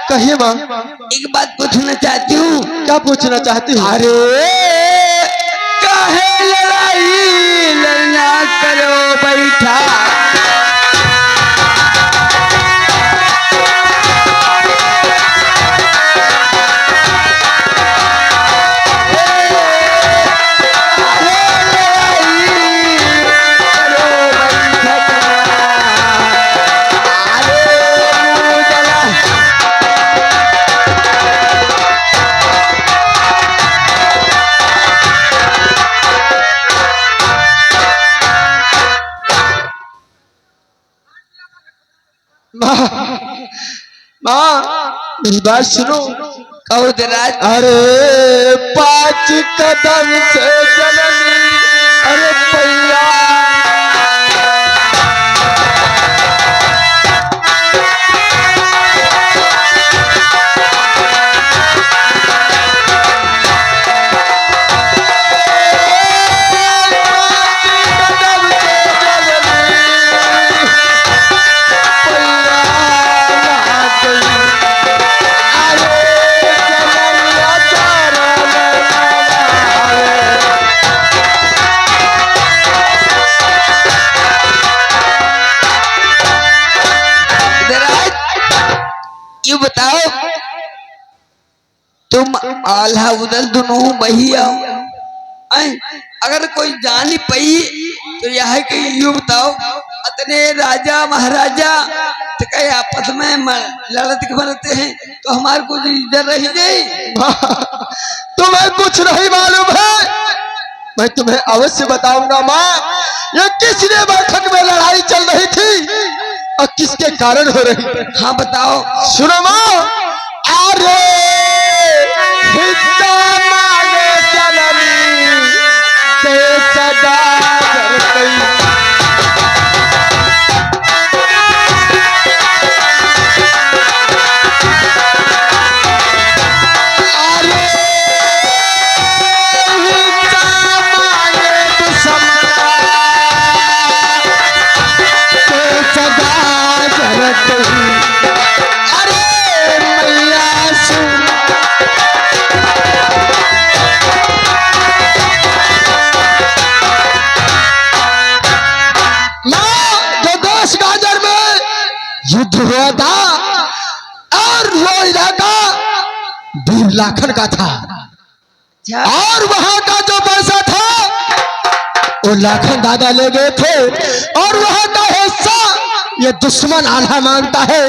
कहिए माँ। एक बात पूछना चाहती हूँ। क्या पूछना चाहती हूँ? अरे काहे लड़ाई लड़ना करो बैठा। माँ मेरी बात सुनो। कहो जरा। अरे 5 कदम से जननी अरे पैया बताओ तुम आल्हा उदल दोनों भैया अगर कोई जान ही पई तो यह कि यूं बताओ अतने राजा महाराजा तो कहे आपस में लड़ते मरते हैं तो हमारे कुछ इज्जत रही नहीं। तुम्हें कुछ नहीं मालूम है। मैं तुम्हें अवश्य बताऊंगा माँ। ये किसने बैठक में लड़ाई चल रही थी और किसके कारण हो रही थी? हाँ बताओ। सुनो माँ। अरे हिस्सा मांगे जननी ते सदा करती। युद्ध हुआ था और वो इलाका 2 लाखन का था और वहां का जो पैसा था वो लाखन दादा ले गए थे और वहां का हिस्सा ये दुश्मन आल्हा मांगता है।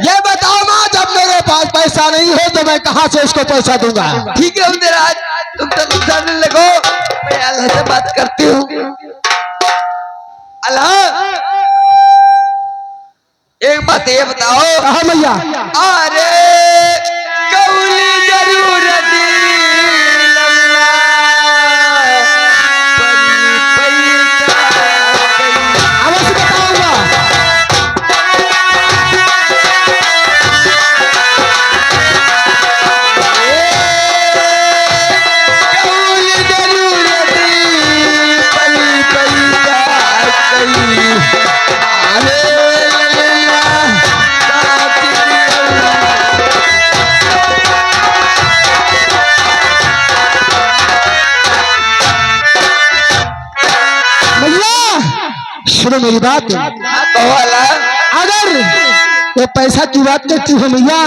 ये बताओ माँ जब मेरे पास पैसा नहीं है तो मैं कहां से उसको पैसा दूंगा? ठीक है उदयराज तुम तो गुस्सा नहीं लगो मैं अल्लाह से बात करती हूँ। अल्लाह एक बात ये बताओ। हाँ भैया। अरे कौली जरूरत अवश्य बताऊंगा। कौली जरूरत पली पली अरे सुनो मेरी बात। अगर वो पैसा की बात करती हो भैया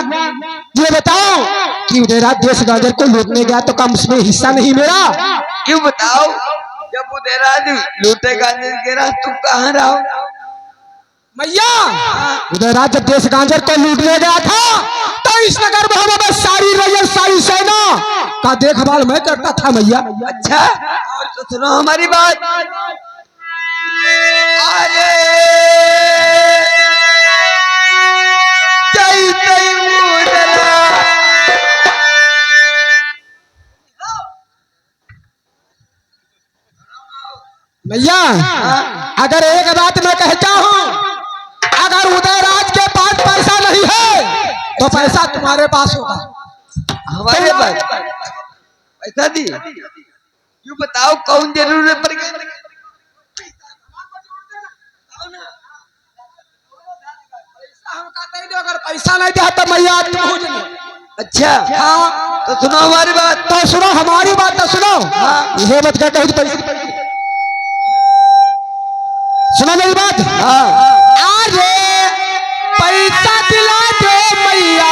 ये बताओ कि उदयराज देश गाजर को लूटने गया तो कम उसमें हिस्सा नहीं मेरा? क्यों बताओ जब उदयराज लूटे गाजर गिरा तुम कहाँ रहो? भैया उदयराज जब देश गाजर को लूटने गया था तो इस नगर में हमें सारी रैयत सारी सेना का देखभाल मैं करता था भैया। अच्छा और तो सुनो हमारी बात। अरे भैया अगर एक बात मैं कहता हूँ अगर उदयराज के पास पैसा नहीं है तो पैसा तुम्हारे पास होगा। हमारे पास पैसा दी यू बताओ कौन जरूरत पड़ गई? अगर पैसा नहीं दिया तो मैया पहुंच नहीं। अच्छा हाँ तो सुनो हमारी बात। तो सुनो हमारी बात तो सुनो। हाँ। ये मत कहते हो पैसे सुनो मेरी बात। हाँ अरे पैसा दिला दे मैया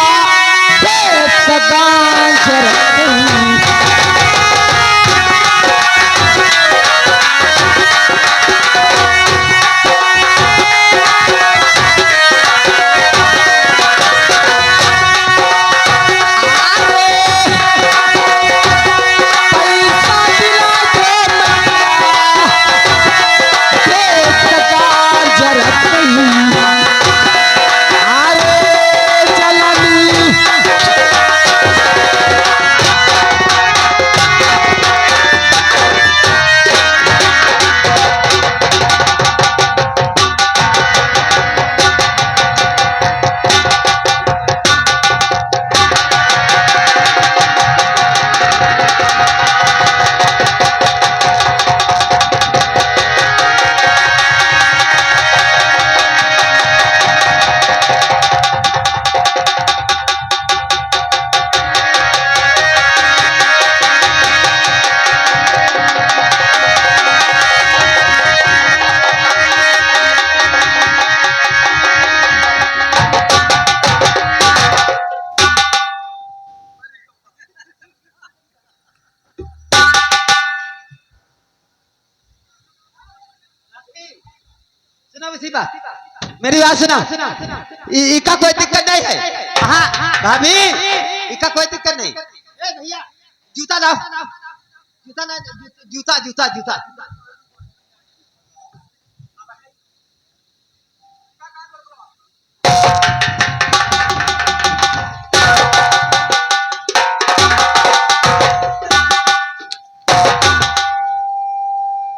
सुनो इसी बात मेरी बात सुना। इका कोई दिक्कत नहीं है। हाँ भाभी इका कोई दिक्कत नहीं। भैया जूता लाओ। जूता ना जूता जूता जूता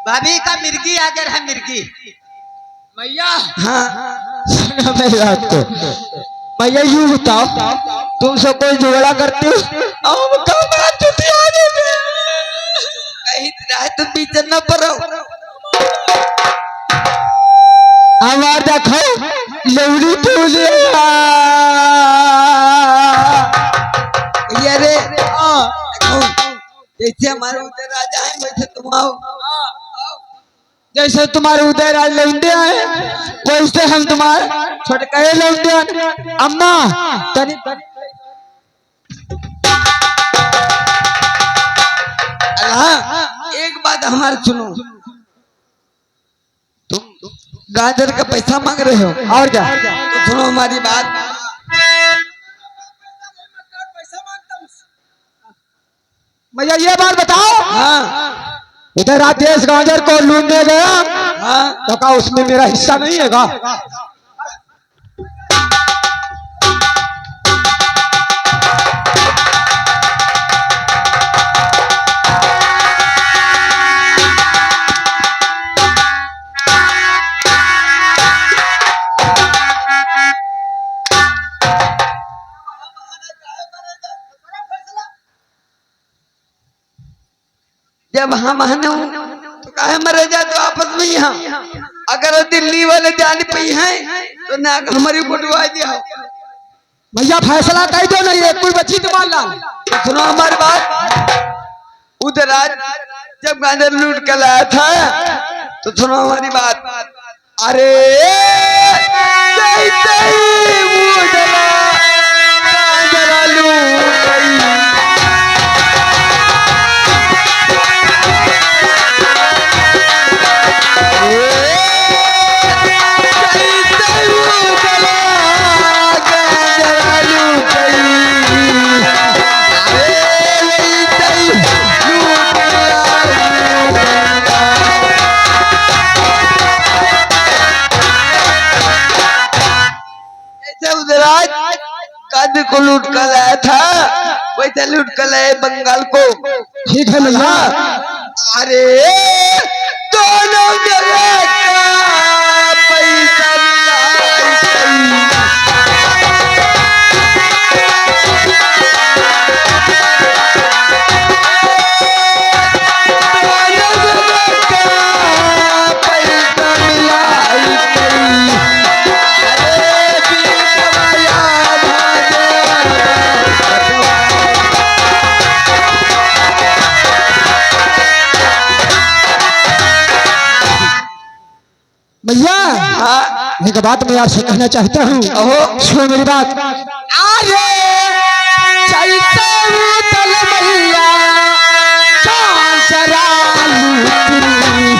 भाभी का मिर्गी अगर है मिर्गी भैया। हाँ सुनो मेरी बात को। भैया यूं बताओ तुमसे कोई झगड़ा करती हो कहीं राह तुम बीच न पड़ो। हमार देखो लौड़ी टूली भैया रे देखो, जैसे हमारे उधर राजा है वैसे तुम आओ। जैसे तुम्हारे उदय राज लौंडे आए वैसे हम तुम्हारे छोटके लौंडे। अम्मा तनी हाँ एक बात हमारे सुनो। तुम गाजर का पैसा मांग रहे हो और क्या। तो सुनो हमारी बात। भैया ये बात बताओ। हाँ उधर राजेश गाजर को लूटने गया हाँ तो क्या उसमें मेरा हिस्सा नहीं है का। जब हम हनु तो काहे मरे जा तो आपस में यहाँ। अगर दिल्ली वाले जान पी हैं तो ना हमारी बुटवा दिया। भैया फैसला कह दो नहीं है कोई बची तो मान ला। तो सुनो हमारी बात। उधर आज जब गाजर लूट कर लाया था तो सुनो हमारी बात। अरे वो जरा लूट गई। कद को लूट कर लाया था वैसे लूट कर लाए बंगाल को। ठीक है भैया। अरे दोनों जगह का पैसा मिला। भैया हाँ एक बात मैं आपसे कहना चाहता हूँ। ओहो सुनो मेरी बात। अरे चलते उतल भैया चरा लूटनी।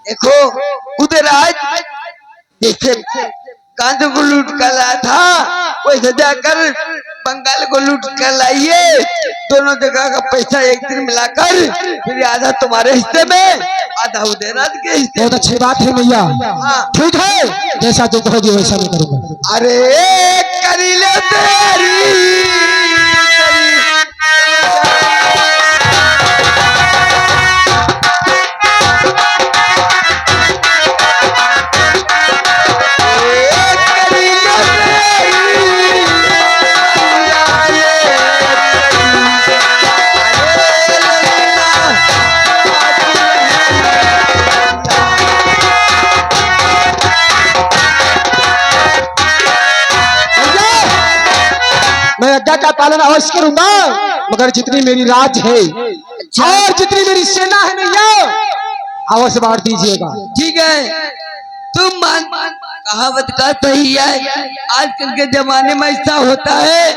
देखो उधर आज जैसे गांधी को लूट कर लाया था वैसे जाकर बंगाल को लूट कर लाइए। दोनों जगह का पैसा एक दिन मिलाकर फिर आधा तुम्हारे हिस्से में आधा उधर के हिस्से। बहुत अच्छी बात है भैया। हाँ ठीक है जैसा तुम कहोगे वैसा मैं करूँगा। अरे करी ले तेरी मैं आज्ञा का पालन अवश्य करूंगा, मगर जितनी मेरी राज है और जितनी मेरी सेना है भैया अवश्य बांट दीजिएगा। ठीक है तुम मान कहावत का सही है। आजकल के जमाने में ऐसा होता है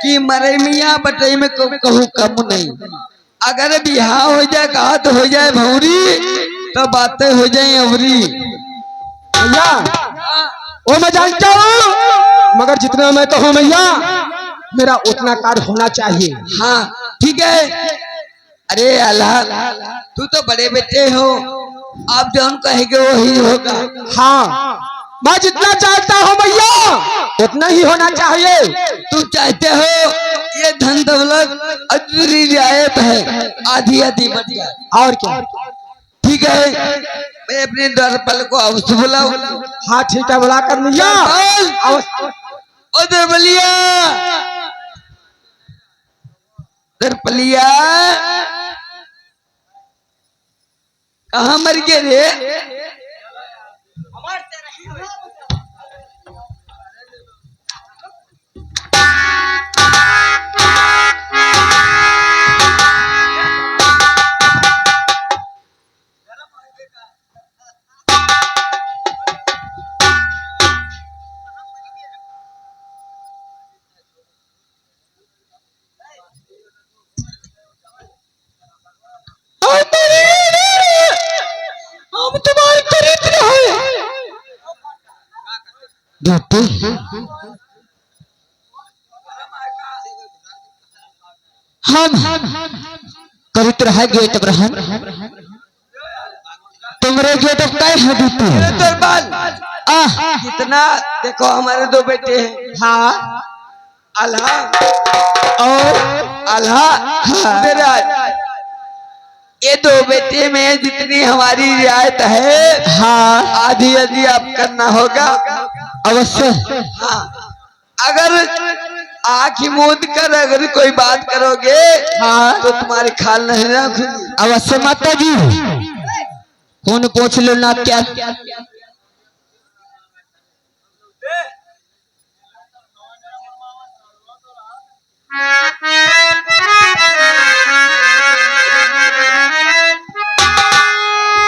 कि मरे मियाँ बटई में कहूँ कम नहीं। अगर बिहार हो जाए कहा तो हो जाए भौरी तो बातें हो जाए अवरी। भैया वो मैं जानता हूँ, मगर जितना मैं कहूँ भैया मेरा उतना कार्य होना चाहिए। हाँ ठीक है। अरे अल्लाह तू तो बड़े बेटे हो, आप जो कहेंगे वही होगा। हाँ मैं जितना चाहता हूँ भैया उतना ही होना चाहिए। तू चाहते हो ये धन दौलत अधूरी रियायत है, आधी आधी बच जाए और क्या। ठीक है मैं अपने दरपल को अवश्य बुलाऊं। हाँ ठीक है बुला कर भैया। दरपलिया दरपलिया कहाँ मर गए रे? हम तुम्हारे चरित्र हैं बेटे। हम चरित्र है गेट ब्रहण, तुम्हारे गेट क्या है बेटे? दरबार कितना देखो हमारे दो बेटे हैं। हाँ अल्लाह और अल्लाह ये दो बेटे में जितनी हमारी रियायत है हाँ आधी आधी आप करना होगा अवश्य। हाँ अगर आँख मूंद कर अगर कोई बात करोगे हाँ तो तुम्हारी खाल नहीं रखूंगी। अवश्य माता जी कौन पूछ लो ना क्या।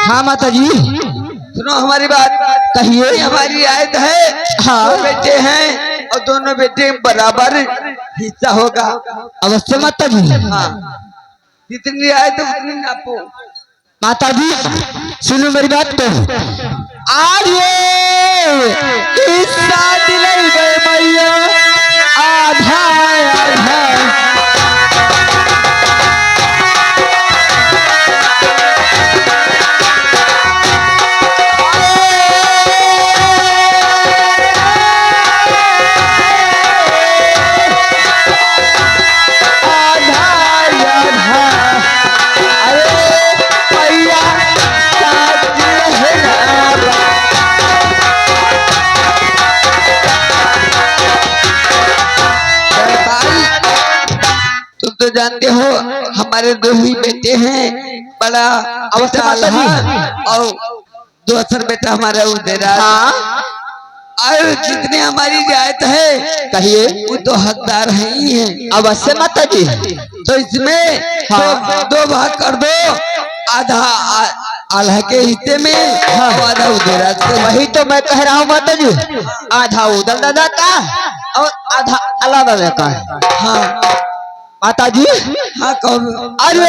हाँ माता जी सुनो हमारी बात कहिए। हमारी रियायत है हाँ। दो बेटे हैं और दोनों बेटे बराबर हिस्सा होगा। अवश्य माता जी। हाँ जितनी रियायत है उतनी नापो। माता जी सुनो मेरी बात तो। आर्ये हिस्सा दिले गए मैया आधा आधा। तो जानते हो हमारे दो ही बेटे हैं, बड़ा अवश्य माता जी। और दूसरा बेटा हमारा उदेरा। हाँ और जितने हमारी रियायत है कहिए। वो तो हकदार है ही है। अवश्य माता जी। तो इसमें हाँ। दो भाग कर दो, आधा आल्हा के हिस्से में और आधा उदेरा से। वही तो मैं कह रहा हूँ माता जी, आधा उदल दादा का और आधा अला दादा का। हाँ माता जी। हाँ कहो। अरे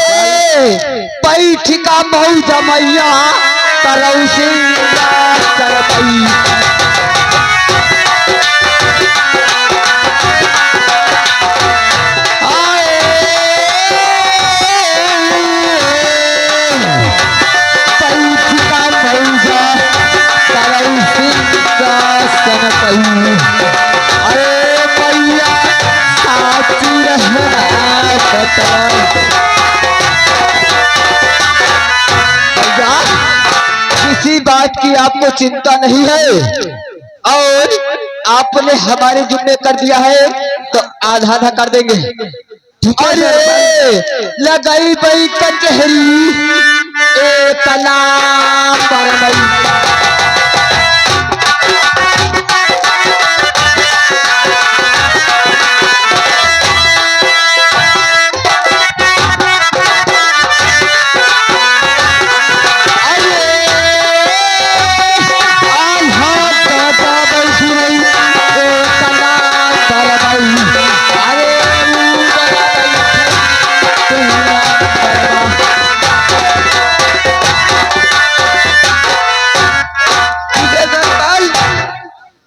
पैठ का मऊ जमैया करऊ सिंगार करपई। पैठ का मऊ करऊ सिंगार करपई। अरे मैया साची रहना भैया, किसी बात की आपको चिंता नहीं है और आपने हमारे जुम्मे कर दिया है तो आधा आधा कर देंगे। अरे लगाई बई कचहरी एक नाम पर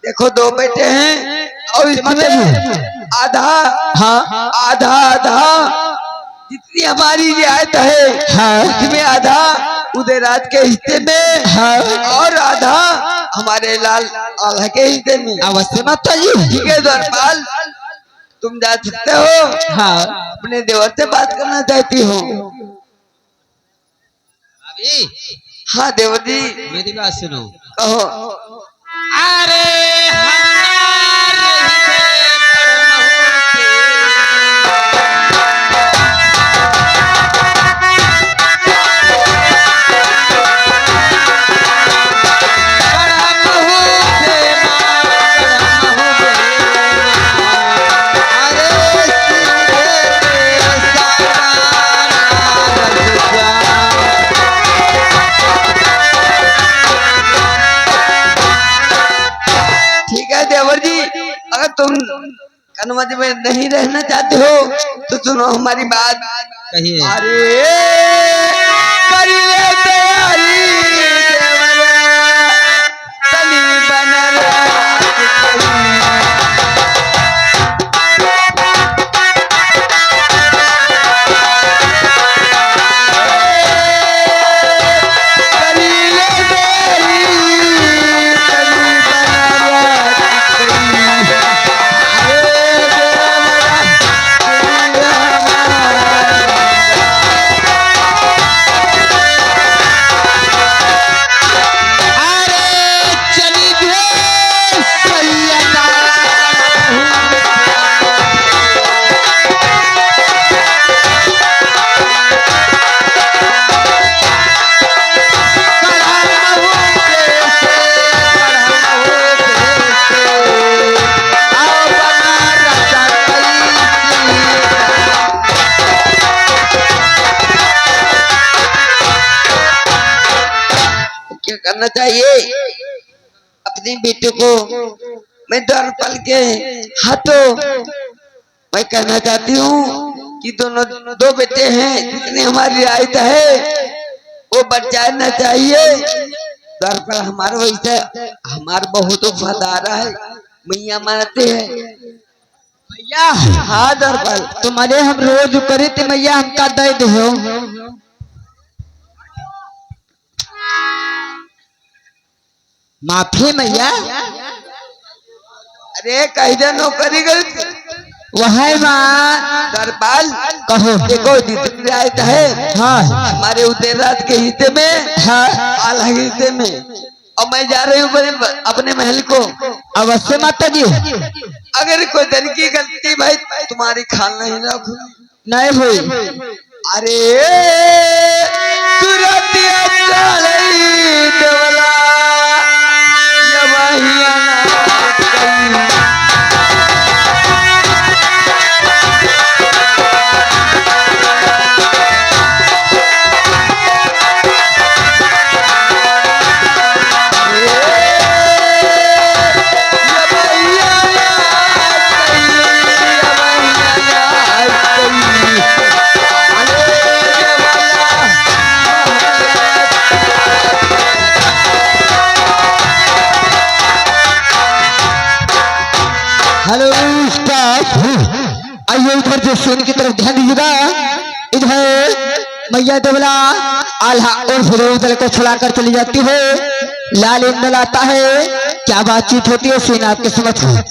देखो दो बेटे हैं और इसमें आधा हाँ आधा आधा जितनी हमारी रियायत है हाँ उसमें आधा उदयराज के हिस्से में हाँ और आधा हमारे लाल आल्हा के हिस्से में। अवश्य माता जी। ठीक है द्वारपाल, तुम जा सकते हो। हाँ अपने देवर से बात करना चाहती हो। अभी हाँ देवर जी मेरी बात सुनो। कहो। अरे ठीक है देवर जी, अगर तुम कन्वज में नहीं रहना चाहते हो तो सुनो हमारी बात। कहिए। अरे करिए तैयारी देवरा, तनी बनला करना चाहिए। अपनी बेटी को मैं दर पल के हाथों मैं कहना चाहती हूँ कि दोनों दो बेटे हैं, जितनी हमारी आयत है वो बच जाना चाहिए। दर पल हमारे वैसे हमारे बहुत वफादार है, मैया मानते हैं मैया। हाँ दर पल तुम्हारे हम रोज करे थे मैया, हमका दे दो। माफी मैया। अरे कही दे नौकरी गई वह माँ दरबाल कहो। देखो जितनी रियायत है हाँ हमारे उदयराज के हिस्से में हाँ आल्हा के हिस्से में, और मैं जा रही हूँ अपने महल को। अवश्य माता जी। अगर कोई दिन की गलती भाई तुम्हारी ख्याल नहीं रखूंगी। नहीं हुई। अरे तुरंत चलई देवला ये बहिया ना हेलो स्टाफ, आइए इधर जो सीन की तरफ ध्यान दीजिएगा। इधर मैया देवला आल्हा और फिरोज दल को छुड़ाकर चली जाती है। लाल इंदल आता है, क्या बातचीत होती है सीन आपके समझ में।